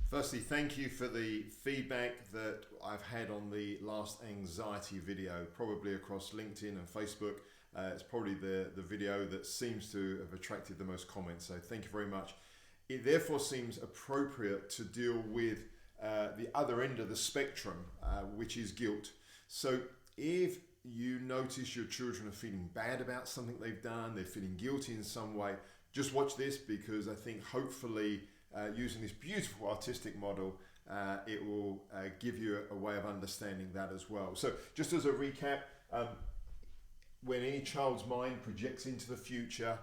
Firstly, thank you for the feedback that I've had on the last anxiety video, probably across LinkedIn and Facebook. It's probably the video that seems to have attracted the most comments, so thank you very much. It therefore seems appropriate to deal with the other end of the spectrum, which is guilt. So if you notice your children are feeling bad about something they've done, they're feeling guilty in some way, just watch this, because I think hopefully using this beautiful artistic model, it will give you a way of understanding that as well. So just as a recap, when any child's mind projects into the future,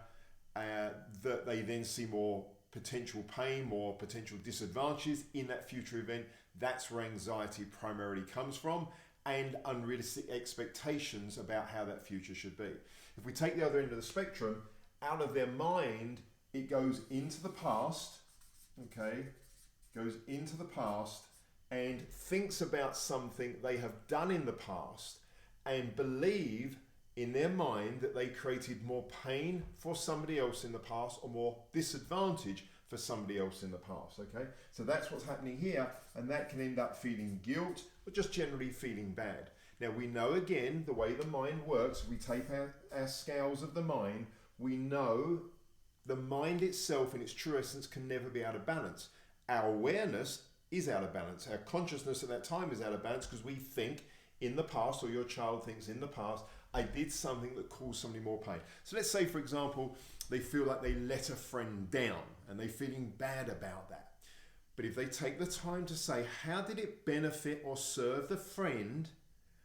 that they then see more potential pain, more potential disadvantages in that future event, that's where anxiety primarily comes from, and unrealistic expectations about how that future should be. If we take the other end of the spectrum, out of their mind, it goes into the past, okay, goes into the past and thinks about something they have done in the past and believe in their mind that they created more pain for somebody else in the past or more disadvantage for somebody else in the past, okay? So that's what's happening here, and that can end up feeling guilt or just generally feeling bad. Now we know, again, the way the mind works, we take our scales of the mind, we know the mind itself in its true essence can never be out of balance. Our awareness is out of balance. Our consciousness at that time is out of balance because we think in the past, or your child thinks in the past, I did something that caused somebody more pain. So let's say, for example, they feel like they let a friend down and they're feeling bad about that. But if they take the time to say, how did it benefit or serve the friend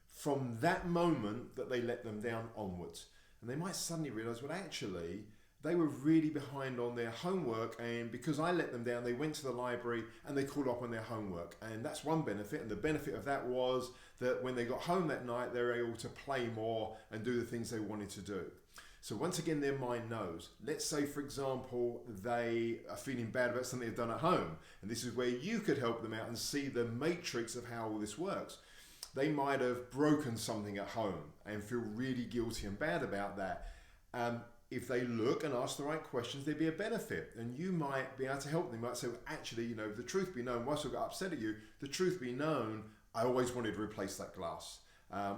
from that moment that they let them down onwards? And they might suddenly realize, well, actually, they were really behind on their homework, and because I let them down, they went to the library and they caught up on their homework. And that's one benefit, and the benefit of that was that when they got home that night, they were able to play more and do the things they wanted to do. So once again, their mind knows. Let's say, for example, they are feeling bad about something they've done at home, and this is where you could help them out and see the matrix of how all this works. They might have broken something at home and feel really guilty and bad about that. If they look and ask the right questions, there'd be a benefit, and you might be able to help them. You might say, well, actually, you know, the truth be known, whilst I got upset at you, the truth be known, I always wanted to replace that glass.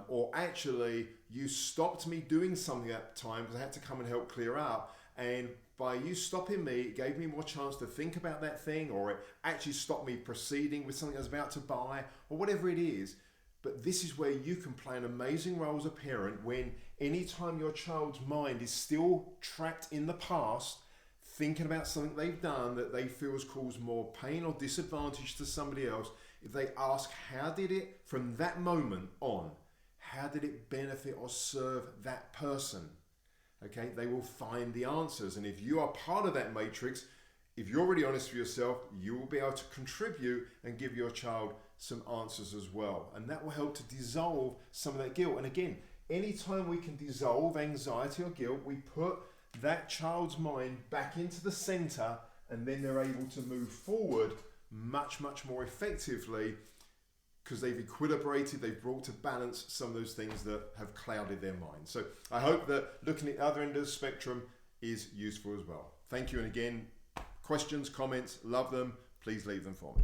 Or actually, you stopped me doing something at the time because I had to come and help clear up, and by you stopping me, it gave me more chance to think about that thing, or it actually stopped me proceeding with something I was about to buy, or whatever it is. But this is where you can play an amazing role as a parent when anytime your child's mind is still trapped in the past, thinking about something they've done that they feel has caused more pain or disadvantage to somebody else, if they ask, how did it, from that moment on, how did it benefit or serve that person? Okay, they will find the answers. And if you are part of that matrix, if you're really honest with yourself, you will be able to contribute and give your child some answers as well. And that will help to dissolve some of that guilt. And again, anytime we can dissolve anxiety or guilt, we put that child's mind back into the center, and then they're able to move forward much, much more effectively because they've equilibrated, they've brought to balance some of those things that have clouded their mind. So I hope that looking at the other end of the spectrum is useful as well. Thank you. And again, questions, comments, love them. Please leave them for me.